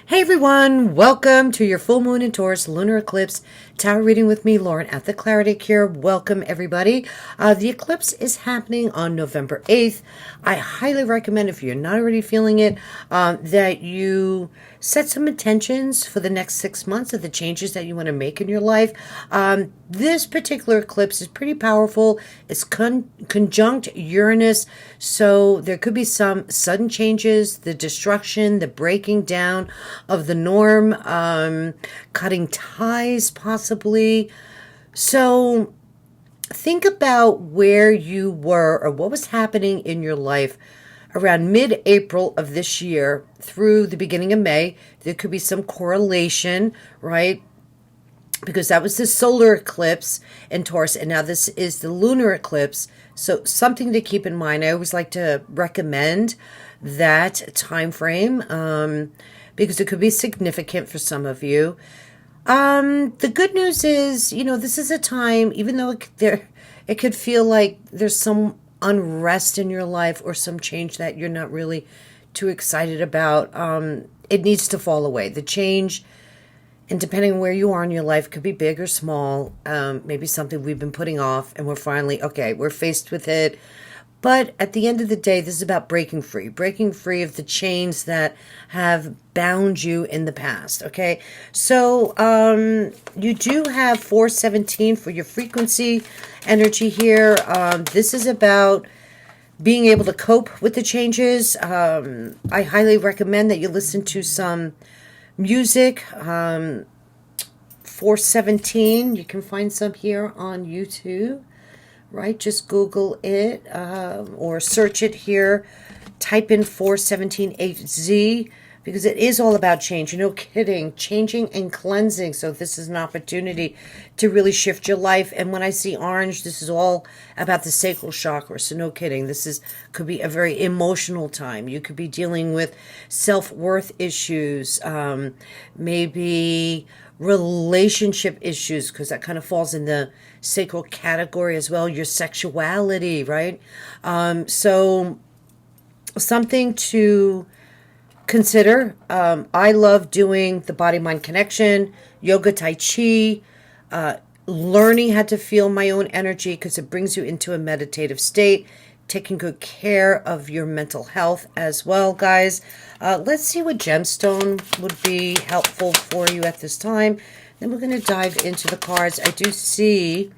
Hey everyone, welcome to your full moon in Taurus lunar eclipse tarot reading with me, Lauren at the ClarityCure. Welcome everybody. The eclipse is happening on November 8th. I highly recommend, if you're not already feeling it, that you set some intentions for the next 6 months of the changes that you want to make in your life. This particular eclipse is pretty powerful. It's conjunct Uranus, so there could be some sudden changes, the destruction, the breaking down of the norm, cutting ties possibly. So think about where you were or what was happening in your life around mid-April of this year through the beginning of May. There could be some correlation, right? Because that was the solar eclipse in Taurus, and now this is the lunar eclipse. So something to keep in mind. I always like to recommend that time frame because it could be significant for some of you. The good news is, this is a time, even though it could feel like there's some unrest in your life or some change that you're not really too excited about, it needs to fall away. The change, and depending on where you are in your life, could be big or small, maybe something we've been putting off and we're finally, okay, we're faced with it. But at the end of the day, this is about breaking free of the chains that have bound you in the past, okay? So you do have 417 for your frequency energy here. This is about being able to cope with the changes. I highly recommend that you listen to some music. 417, you can find some here on YouTube. Right, just Google it or search it here. Type in 417HZ because it is all about change. No kidding, changing and cleansing. So this is an opportunity to really shift your life. And when I see orange, this is all about the sacral chakra. So no kidding, could be a very emotional time. You could be dealing with self-worth issues, maybe relationship issues, because that kind of falls in the sacral category as well. Your sexuality, right? So something to consider. I love doing the body-mind connection, yoga, tai chi, learning how to feel my own energy because it brings you into a meditative state, taking good care of your mental health as well, guys. Let's see what gemstone would be helpful for you at this time. Then we're going to dive into the cards. I do see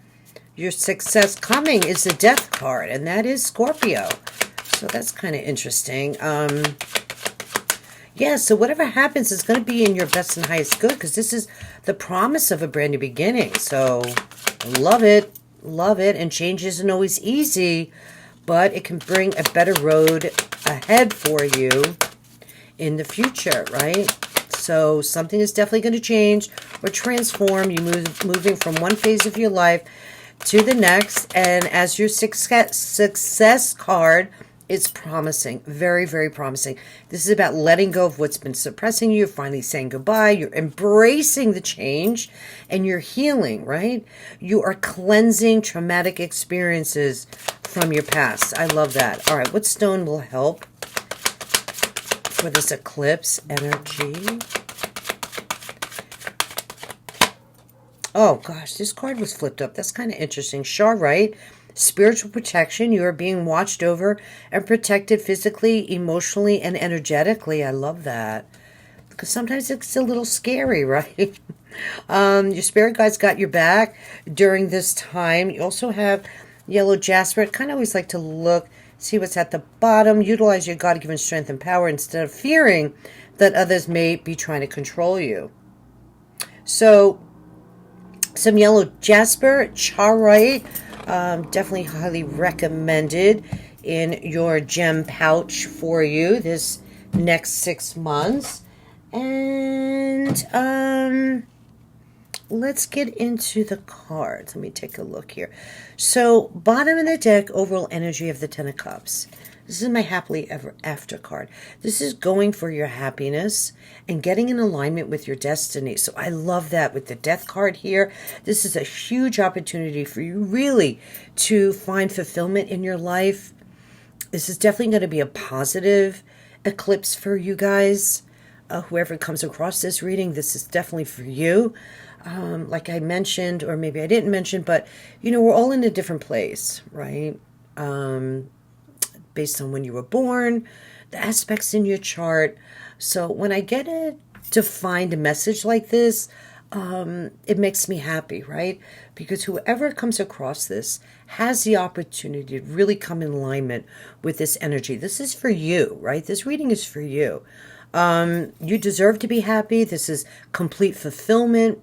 your success coming is the death card, and that is Scorpio. So that's kind of interesting. Yeah, so whatever happens is going to be in your best and highest good because this is the promise of a brand new beginning. So love it. Love it. And change isn't always easy, but it can bring a better road ahead for you in the future, right? So something is definitely going to change or transform. You moving from one phase of your life to the next. And as your success card, it's promising. Very, very promising. This is about letting go of what's been suppressing you. You're finally saying goodbye. You're embracing the change and you're healing, right? You are cleansing traumatic experiences from your past. I love that. All right, what stone will help for this eclipse energy? Oh gosh, this card was flipped up. That's kind of interesting. Charit, spiritual protection. You are being watched over and protected physically, emotionally, and energetically. I love that. Because sometimes it's a little scary, right? Your spirit guides got your back during this time. You also have yellow jasper. I kind of always like to look, see what's at the bottom. Utilize your God-given strength and power instead of fearing that others may be trying to control you. So, some yellow jasper, charit, definitely highly recommended in your gem pouch for you this next 6 months. And let's get into the cards. Let me take a look here. So bottom of the deck, overall energy of the Ten of Cups. This is my happily ever after card. This is going for your happiness and getting in alignment with your destiny. So I love that with the death card here. This is a huge opportunity for you really to find fulfillment in your life. This is definitely going to be a positive eclipse for you guys. Whoever comes across this reading, this is definitely for you. Like I mentioned, or maybe I didn't mention, but we're all in a different place, right? Based on when you were born, the aspects in your chart. So when I get to find a message like this, it makes me happy, right? Because whoever comes across this has the opportunity to really come in alignment with this energy. This is for you, right? This reading is for you. You deserve to be happy. This is complete fulfillment.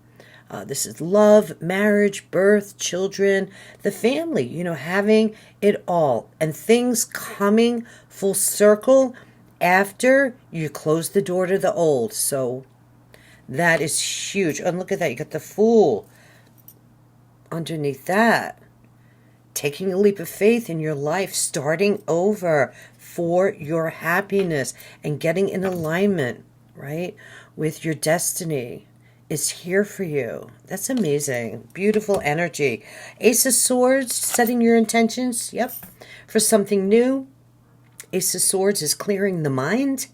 This is love, marriage, birth, children, the family, having it all. And things coming full circle after you close the door to the old. So that is huge. And look at that. You got the Fool underneath that. Taking a leap of faith in your life, starting over for your happiness and getting in alignment, right, with your destiny is here for you. That's amazing. Beautiful energy. Ace of Swords, setting your intentions, yep, for something new. Ace of Swords is clearing the mind,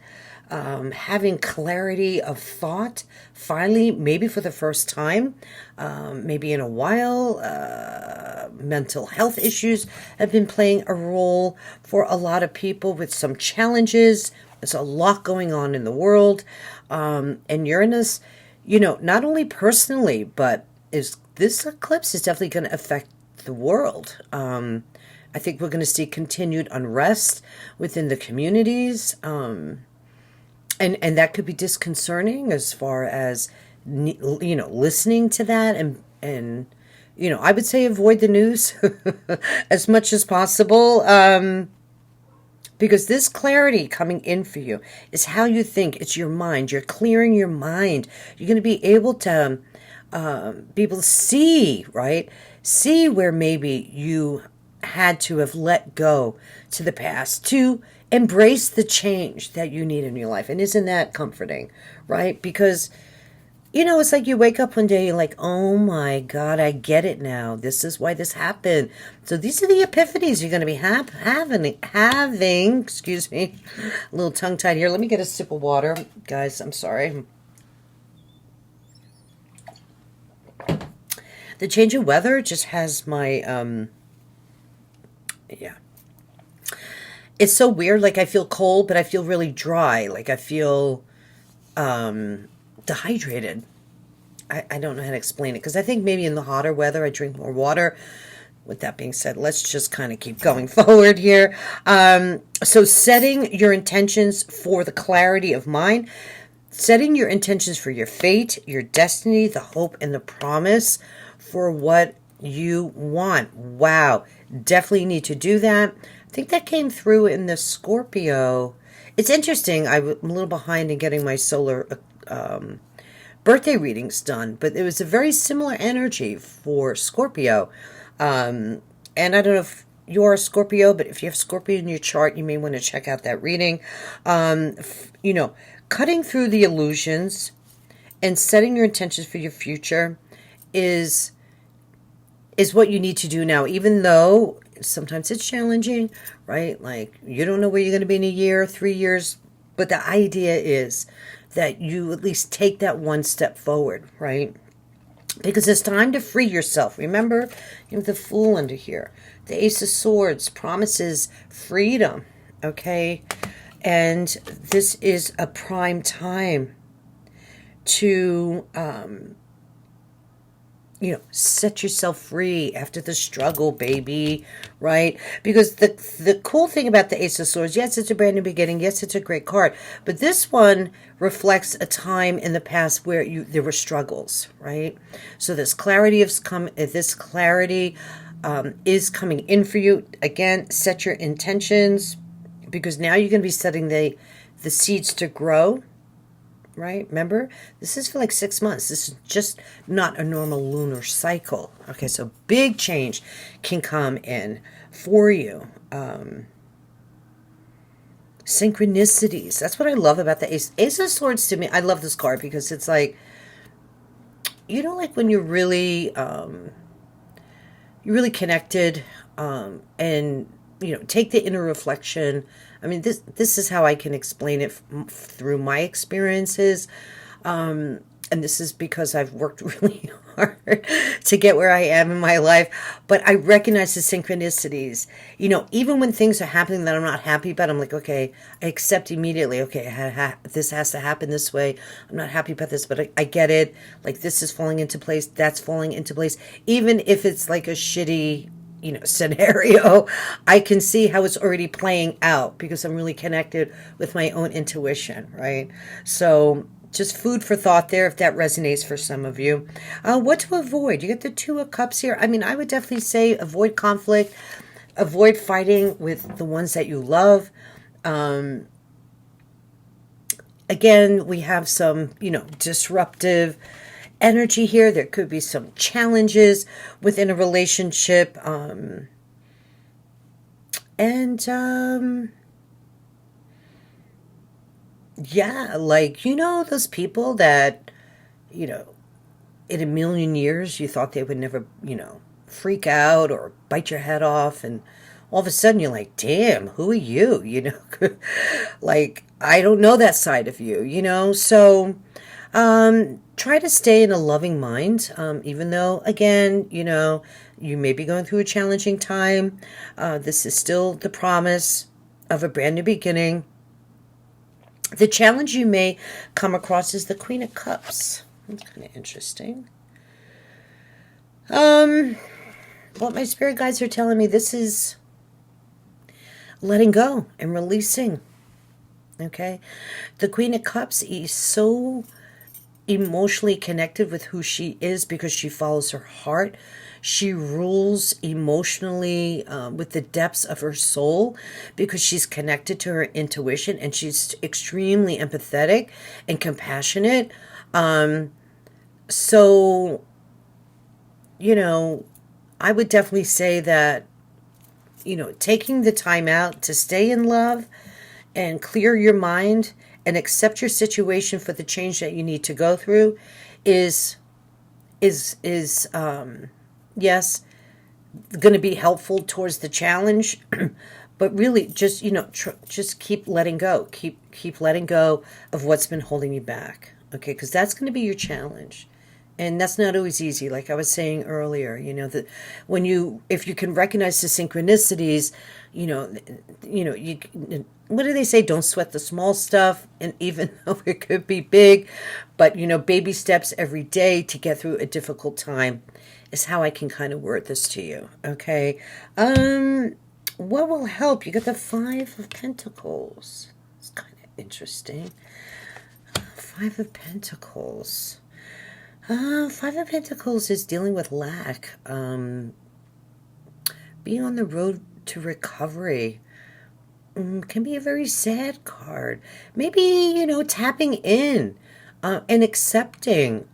having clarity of thought, finally, maybe for the first time, maybe in a while. Mental health issues have been playing a role for a lot of people with some challenges. There's a lot going on in the world. And Uranus, not only personally, but this eclipse is definitely going to affect the world. I think we're going to see continued unrest within the communities. And that could be disconcerting as far as, listening to that. And I would say avoid the news as much as possible. Because this clarity coming in for you is how you think. It's your mind. You're clearing your mind. You're going to be able to see, right? See where maybe you had to have let go to the past to embrace the change that you need in your life. And isn't that comforting, right? Because, it's like you wake up one day, you're like, oh my God, I get it now. This is why this happened. So these are the epiphanies you're going to be having, excuse me, a little tongue-tied here. Let me get a sip of water. Guys, I'm sorry. The change of weather just has my, yeah. It's so weird. Like I feel cold, but I feel really dry. Like I feel dehydrated. I don't know how to explain it because I think maybe in the hotter weather I drink more water. With that being said, let's just kind of keep going forward here. So setting your intentions for the clarity of mind, setting your intentions for your fate, your destiny, the hope, and the promise for what you want. Wow, definitely need to do that. I think that came through in the Scorpio. It's interesting. I'm a little behind in getting my solar birthday readings done, but it was a very similar energy for Scorpio. And I don't know if you're a Scorpio, but if you have Scorpio in your chart, you may want to check out that reading. Cutting through the illusions and setting your intentions for your future is what you need to do now, even though sometimes it's challenging, right? Like you don't know where you're going to be in a year, 3 years, but the idea is that you at least take that one step forward, right? Because it's time to free yourself. Remember, you have the Fool under here. The Ace of Swords promises freedom, okay? And this is a prime time to set yourself free after the struggle, baby, right? Because the cool thing about the Ace of Swords, yes, it's a brand new beginning. Yes, it's a great card. But this one reflects a time in the past where there were struggles, right? So this clarity is coming in for you. Again, set your intentions because now you're going to be setting the seeds to grow. Right? Remember, this is for like 6 months. This is just not a normal lunar cycle. Okay, so big change can come in for you. Synchronicities. That's what I love about the Ace of Swords to me. I love this card because it's like, like when you're really connected and, take the inner reflection I mean, this is how I can explain it through my experiences. And this is because I've worked really hard to get where I am in my life. But I recognize the synchronicities. Even when things are happening that I'm not happy about, I'm like, okay, I accept immediately. Okay, this has to happen this way. I'm not happy about this, but I get it. Like, this is falling into place. That's falling into place. Even if it's like a shitty scenario, I can see how it's already playing out because I'm really connected with my own intuition, right? So just food for thought there if that resonates for some of you. What to avoid? You get the Two of Cups here. I mean, I would definitely say avoid conflict, avoid fighting with the ones that you love. Again, we have some, disruptive energy here. There could be some challenges within a relationship. Yeah, like, those people that, in a million years you thought they would never, freak out or bite your head off. And all of a sudden you're like, damn, who are you? Like, I don't know that side of you. So, try to stay in a loving mind, even though, again, you may be going through a challenging time. This is still the promise of a brand new beginning. The challenge you may come across is the Queen of Cups. That's kind of interesting. What my spirit guides are telling me, this is letting go and releasing. Okay? The Queen of Cups is so emotionally connected with who she is because she follows her heart. She rules emotionally with the depths of her soul because she's connected to her intuition, and she's extremely empathetic and compassionate. So, I would definitely say that, taking the time out to stay in love and clear your mind and accept your situation for the change that you need to go through is yes, going to be helpful towards the challenge, but really just, just keep letting go. Keep letting go of what's been holding you back. Okay, because that's going to be your challenge. And that's not always easy. Like I was saying earlier, that if you can recognize the synchronicities, what do they say? Don't sweat the small stuff. And even though it could be big, but, baby steps every day to get through a difficult time is how I can kind of word this to you. Okay. What will help? You got the Five of Pentacles. It's kind of interesting. Five of Pentacles. Five of Pentacles is dealing with lack. Being on the road to recovery can be a very sad card. Maybe, tapping in and accepting,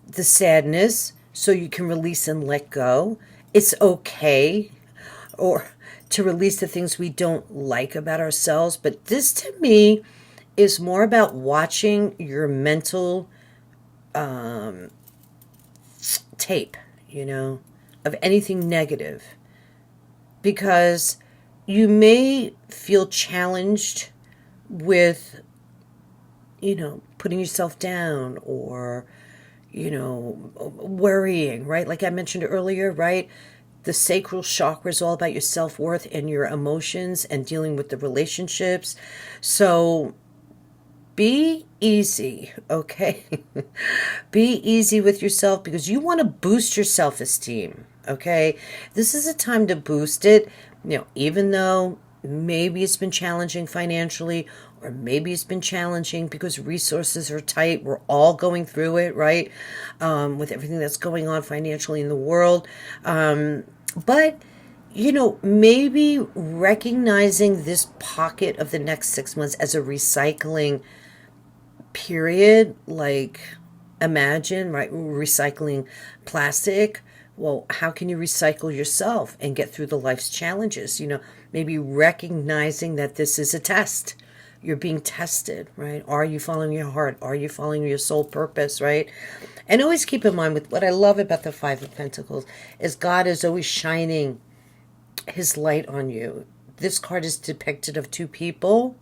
the sadness so you can release and let go. It's okay or to release the things we don't like about ourselves. But this to me is more about watching your mental tape, of anything negative. Because you may feel challenged with, putting yourself down or, worrying, right? Like I mentioned earlier, right? The sacral chakra is all about your self-worth and your emotions and dealing with the relationships. So be easy, okay? Be easy with yourself because you want to boost your self-esteem, okay? This is a time to boost it, even though maybe it's been challenging financially, or maybe it's been challenging because resources are tight. We're all going through it, right? With everything that's going on financially in the world. But, maybe recognizing this pocket of the next 6 months as a recycling period, like imagine, right, recycling plastic. Well, how can you recycle yourself and get through the life's challenges? Maybe recognizing that this is a test. You're being tested, right? Are you following your heart? Are you following your soul purpose, right? And always keep in mind, with what I love about the Five of Pentacles is God is always shining his light on you. this card is depicted of two people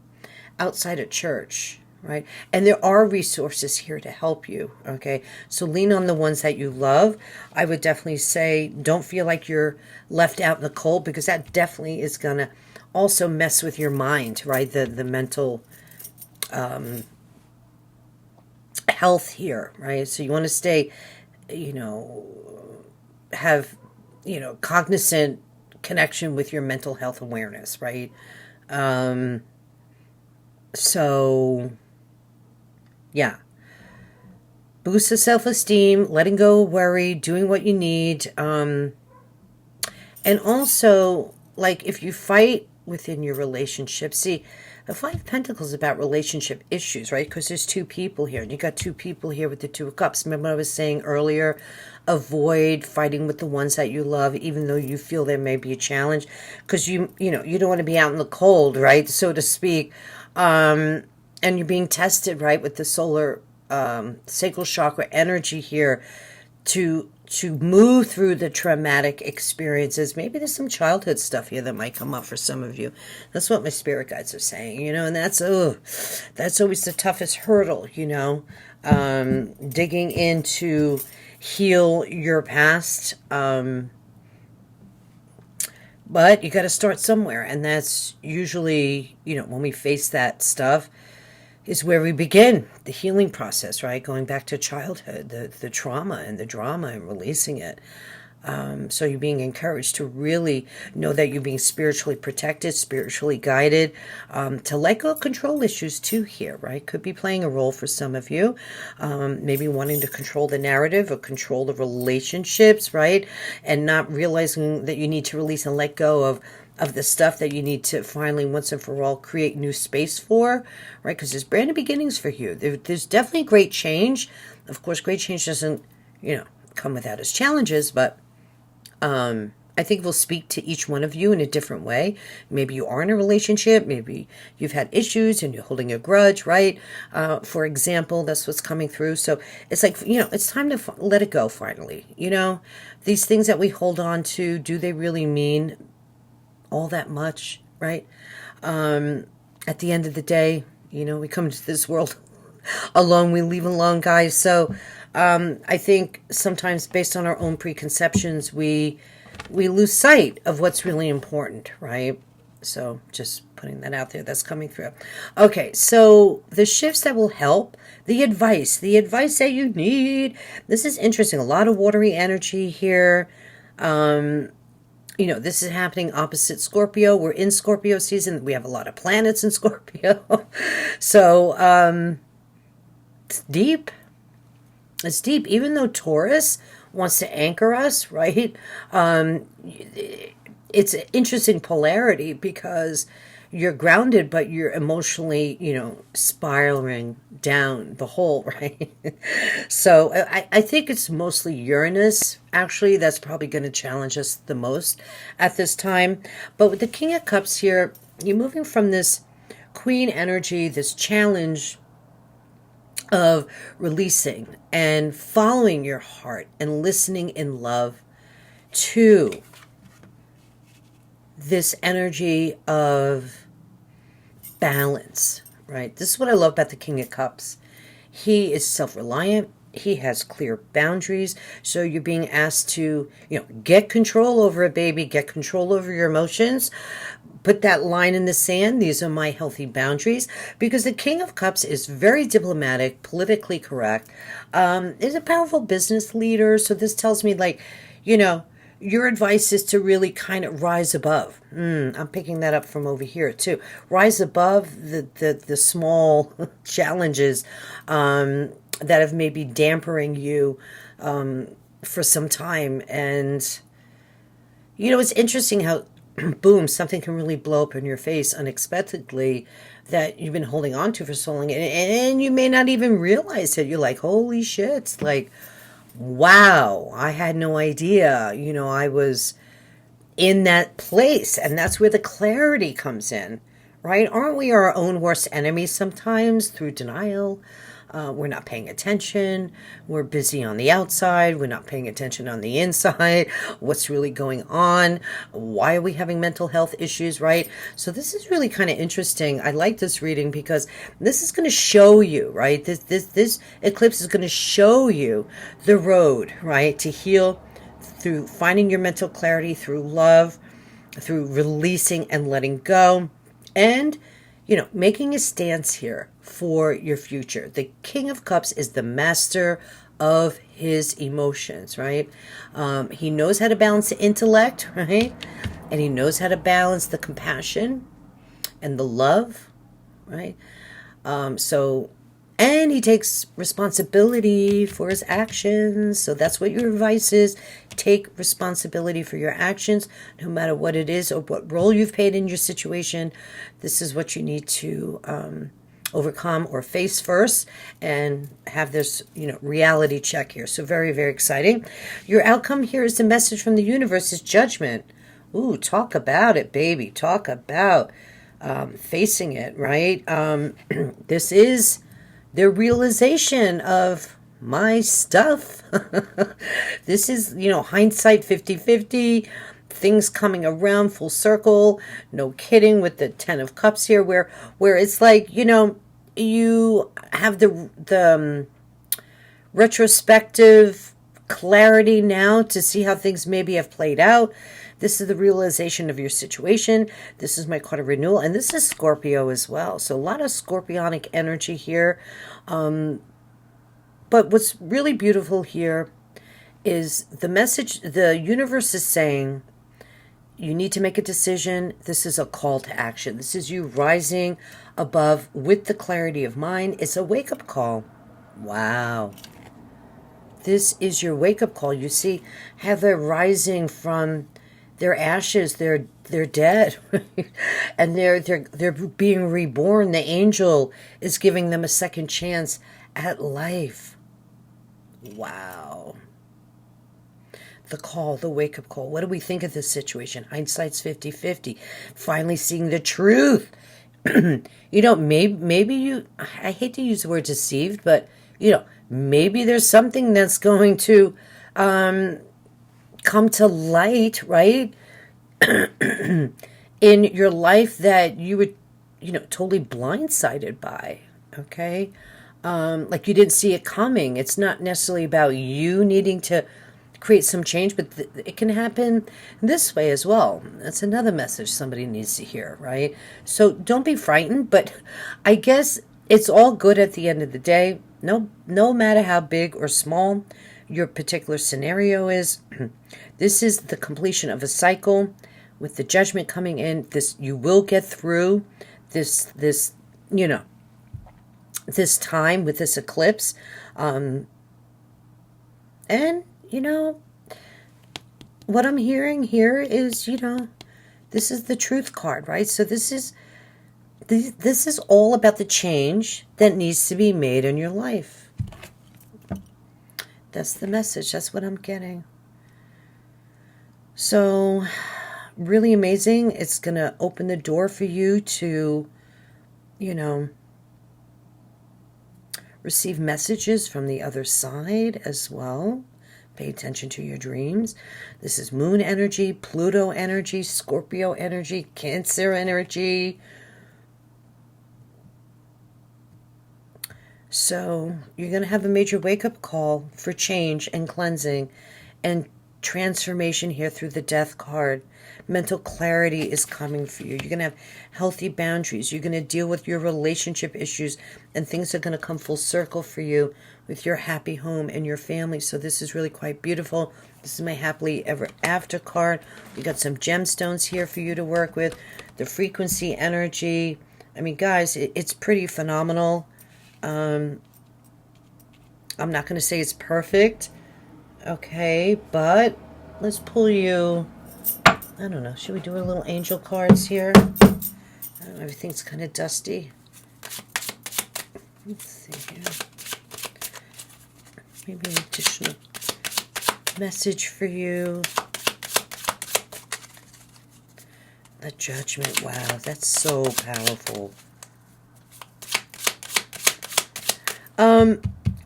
outside a church, right? And there are resources here to help you, okay? So lean on the ones that you love. I would definitely say don't feel like you're left out in the cold, because that definitely is going to also mess with your mind, right? The mental health here, right? So you want to stay, have, cognizant connection with your mental health awareness, right? So, yeah. Boost the self-esteem, letting go of worry, doing what you need. And also, like, if you fight within your relationship, see, the Five of Pentacles is about relationship issues, right? Because there's two people here, and you got two people here with the Two of Cups. Remember what I was saying earlier? Avoid fighting with the ones that you love, even though you feel there may be a challenge, because you don't want to be out in the cold, right, so to speak. And you're being tested, right, with the solar sacral chakra energy here to move through the traumatic experiences. Maybe there's some childhood stuff here that might come up for some of you. That's what my spirit guides are saying, and that's always the toughest hurdle, digging in to heal your past. But you got to start somewhere, and that's usually, when we face that stuff, is where we begin the healing process, right? Going back to childhood, the trauma and the drama, and releasing it. So you're being encouraged to really know that you're being spiritually protected, spiritually guided, to let go of control issues too here, right? Could be playing a role for some of you, maybe wanting to control the narrative or control the relationships, right? And not realizing that you need to release and let go of the stuff that you need to finally, once and for all, create new space for, right? Because there's brand new beginnings for you. There's definitely great change. Of course, great change doesn't, come without its challenges, but I think we'll speak to each one of you in a different way. Maybe you are in a relationship. Maybe you've had issues and you're holding a grudge, right? For example, that's what's coming through. So it's like, it's time to let it go finally. These things that we hold on to, do they really mean all that much, right? At the end of the day, we come into this world alone, we leave alone, guys. So I think sometimes based on our own preconceptions, we lose sight of what's really important, right? So just putting that out there, that's coming through. Okay, so the shifts that will help, the advice that you need. This is interesting. A lot of watery energy here. This is happening opposite Scorpio. We're in Scorpio season. We have a lot of planets in Scorpio. So it's deep. It's deep. Even though Taurus wants to anchor us, right? It's an interesting polarity, because you're grounded, but you're emotionally, spiraling down the hole, right? So I think it's mostly Uranus, actually, that's probably going to challenge us the most at this time. But with the King of Cups here, you're moving from this Queen energy, this challenge of releasing and following your heart and listening in love, to this energy of balance, right? This is what I love about the King of Cups. He is self-reliant. He has clear boundaries. So you're being asked to, get control over it, baby. Get control over your emotions. Put that line in the sand. These are my healthy boundaries. Because the King of Cups is very diplomatic, politically correct. Is a powerful business leader. So this tells me, like, your advice is to really kind of rise above. I'm picking that up from over here too. Rise above the small challenges that have maybe dampering you for some time. And it's interesting how boom, something can really blow up in your face unexpectedly that you've been holding on to for so long, and you may not even realize it. You're like, holy shit, it's like, wow, I had no idea, I was in that place. And that's where the clarity comes in, right? Aren't we our own worst enemies sometimes through denial? We're not paying attention. We're busy on the outside. We're not paying attention on the inside. What's really going on? Why are we having mental health issues, right? So this is really kind of interesting. I like this reading because this is going to show you, right? This eclipse is going to show you the road, right, to heal through finding your mental clarity, through love, through releasing and letting go, and making a stance here for your future. The King of Cups is the master of his emotions, right? He knows how to balance the intellect, right? And he knows how to balance the compassion and the love, right? And he takes responsibility for his actions. So that's what your advice is. Take responsibility for your actions, no matter what it is or what role you've played in your situation. This is what you need to overcome or face first and have this, reality check here. So very, very exciting. Your outcome here is the message from the universe is judgment. Ooh, talk about it, baby. Talk about facing it, right? This is the realization of my stuff. This is, hindsight 50-50, things coming around full circle. No kidding with the 10 of Cups here, where it's like, you have the retrospective clarity now to see how things maybe have played out. This is the realization of your situation. This is my card of renewal. And this is Scorpio as well. So a lot of scorpionic energy here. But what's really beautiful here is the message the universe is saying, you need to make a decision. This is a call to action. This is you rising above with the clarity of mind. It's a wake-up call. Wow. This is your wake-up call. You see how they're rising from their ashes. They're dead. And they're being reborn. The angel is giving them a second chance at life. Wow. The call, the wake-up call. What do we think of this situation? Hindsight's 50-50. Finally seeing the truth. Maybe you, I hate to use the word deceived, but, maybe there's something that's going to come to light, right? In your life that you were, totally blindsided by, okay? Like you didn't see it coming. It's not necessarily about you needing to create some change, but it can happen this way as well. That's another message somebody needs to hear, right? So don't be frightened, but I guess it's all good at the end of the day. No matter how big or small your particular scenario is, this is the completion of a cycle with the judgment coming in. This, you will get through this time with this eclipse. And what I'm hearing here is, this is the truth card, right? So this is all about the change that needs to be made in your life. That's the message. That's what I'm getting. So really amazing. It's going to open the door for you to, receive messages from the other side as well. Pay attention to your dreams. This is Moon energy, Pluto energy, Scorpio energy, Cancer energy. So you're going to have a major wake-up call for change and cleansing and transformation here through the Death card. Mental clarity is coming for you. You're going to have healthy boundaries. You're going to deal with your relationship issues, and things are going to come full circle for you with your happy home and your family. So this is really quite beautiful. This is my happily ever after card. We got some gemstones here for you to work with. The frequency energy. I mean, guys, it's pretty phenomenal. I'm not going to say it's perfect. Okay, but let's pull you, I don't know, should we do a little angel cards here? I don't know, everything's kind of dusty. Let's see here. Maybe an additional message for you. The Judgment. Wow, that's so powerful.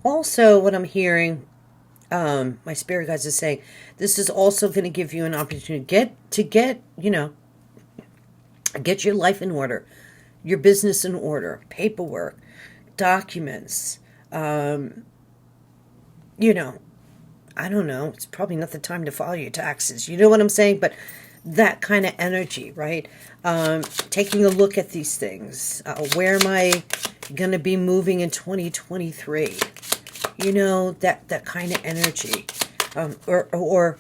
Also, what I'm hearing, my spirit guides are saying, this is also going to give you an opportunity get, get your life in order, your business in order, paperwork, documents. I don't know. It's probably not the time to file your taxes. You know what I'm saying? But that kind of energy, right? Taking a look at these things. Where am I going to be moving in 2023? That kind of energy. Or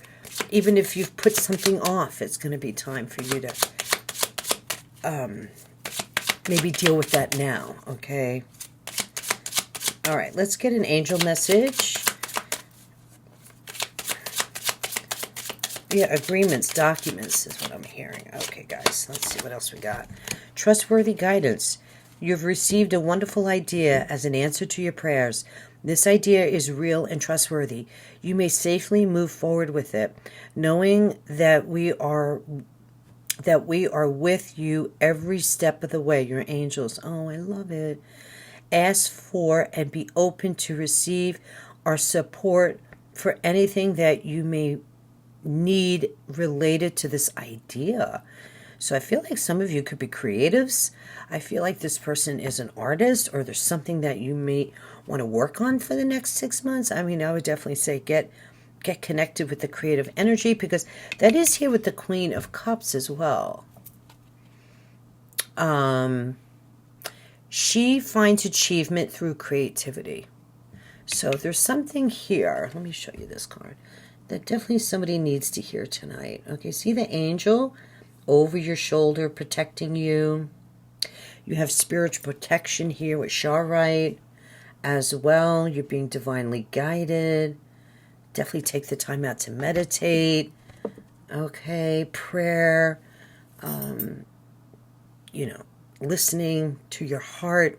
even if you've put something off, it's going to be time for you to maybe deal with that now, okay? All right, let's get an angel message. Yeah, agreements, documents is what I'm hearing. Okay, guys, let's see what else we got. Trustworthy guidance. You've received a wonderful idea as an answer to your prayers. This idea is real and trustworthy. You may safely move forward with it, knowing that we are with you every step of the way. Your angels. Oh, I love it. Ask for and be open to receive our support for anything that you may need related to this idea. So I feel like some of you could be creatives. I feel like this person is an artist, or there's something that you may want to work on for the next 6 months. I mean, I would definitely say get connected with the creative energy, because that is here with the Queen of Cups as well. She finds achievement through creativity. So there's something here. Let me show you this card that definitely somebody needs to hear tonight. Okay, see the angel over your shoulder protecting you. You have spiritual protection here with Sharite as well. You're being divinely guided. Definitely take the time out to meditate. Okay, prayer. Listening to your heart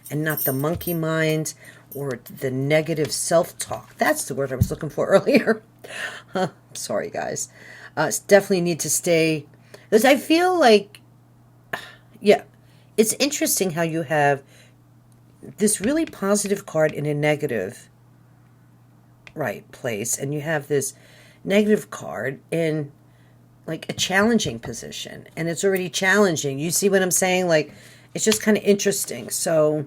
and not the monkey mind or the negative self-talk. That's the word I was looking for earlier. Sorry, guys. Definitely need to stay, because I feel like, yeah, it's interesting how you have this really positive card in a negative place, and you have this negative card in like a challenging position, and it's already challenging. You see what I'm saying? Like, it's just kind of interesting. So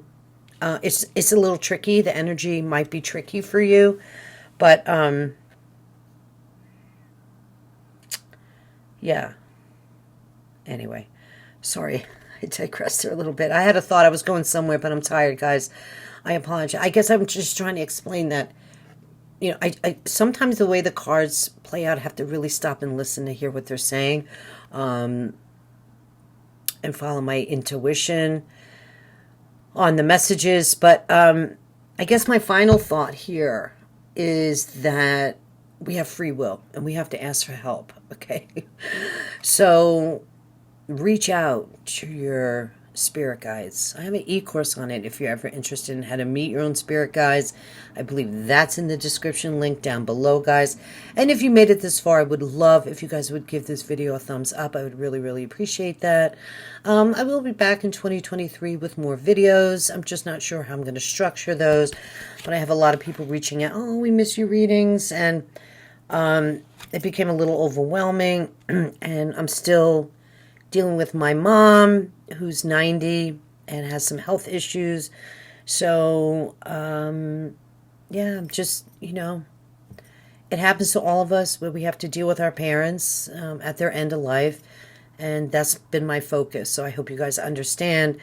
it's a little tricky. The energy might be tricky for you, but yeah. Anyway, sorry, I digressed there a little bit. I had a thought I was going somewhere, but I'm tired, guys. I apologize. I guess I'm just trying to explain that, I sometimes the way the cards play out, I have to really stop and listen to hear what they're saying, and follow my intuition on the messages. But I guess my final thought here is that we have free will and we have to ask for help, okay? So reach out to your spirit guides. I have an e-course on it if you're ever interested in how to meet your own spirit guides. I believe that's in the description link down below, guys. And if you made it this far, I would love if you guys would give this video a thumbs up. I would really, really appreciate that. I will be back in 2023 with more videos. I'm just not sure how I'm going to structure those, but I have a lot of people reaching out. Oh, we miss your readings, and it became a little overwhelming, and I'm still dealing with my mom, who's 90 and has some health issues. So, yeah, just, it happens to all of us where we have to deal with our parents at their end of life. And that's been my focus. So I hope you guys understand.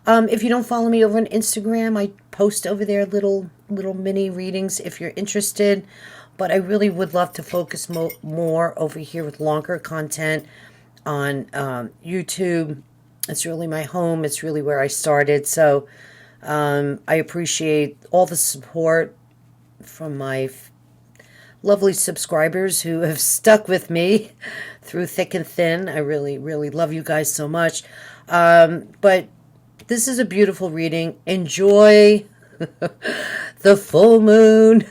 If you don't follow me over on Instagram, I post over there little mini readings if you're interested. But I really would love to focus more over here with longer content on YouTube. It's really my home. It's really where I started. So I appreciate all the support from my lovely subscribers who have stuck with me through thick and thin. I really, really love you guys so much. But this is a beautiful reading. Enjoy the full moon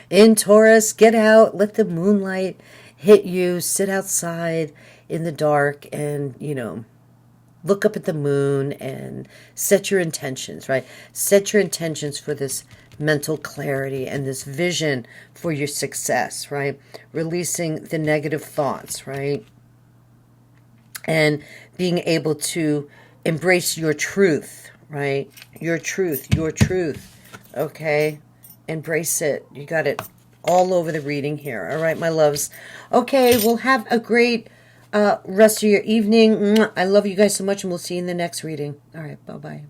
in Taurus. Get out. Let the moonlight hit you. Sit outside. in the dark and, you know, look up at the moon and set your intentions, right? Set your intentions for this mental clarity and this vision for your success, right? Releasing the negative thoughts, right? And being able to embrace your truth, right? Your truth, okay? Embrace it. You got it all over the reading here. All right, my loves. Okay, well, have a great rest of your evening. I love you guys so much, and we'll see you in the next reading. All right, bye-bye.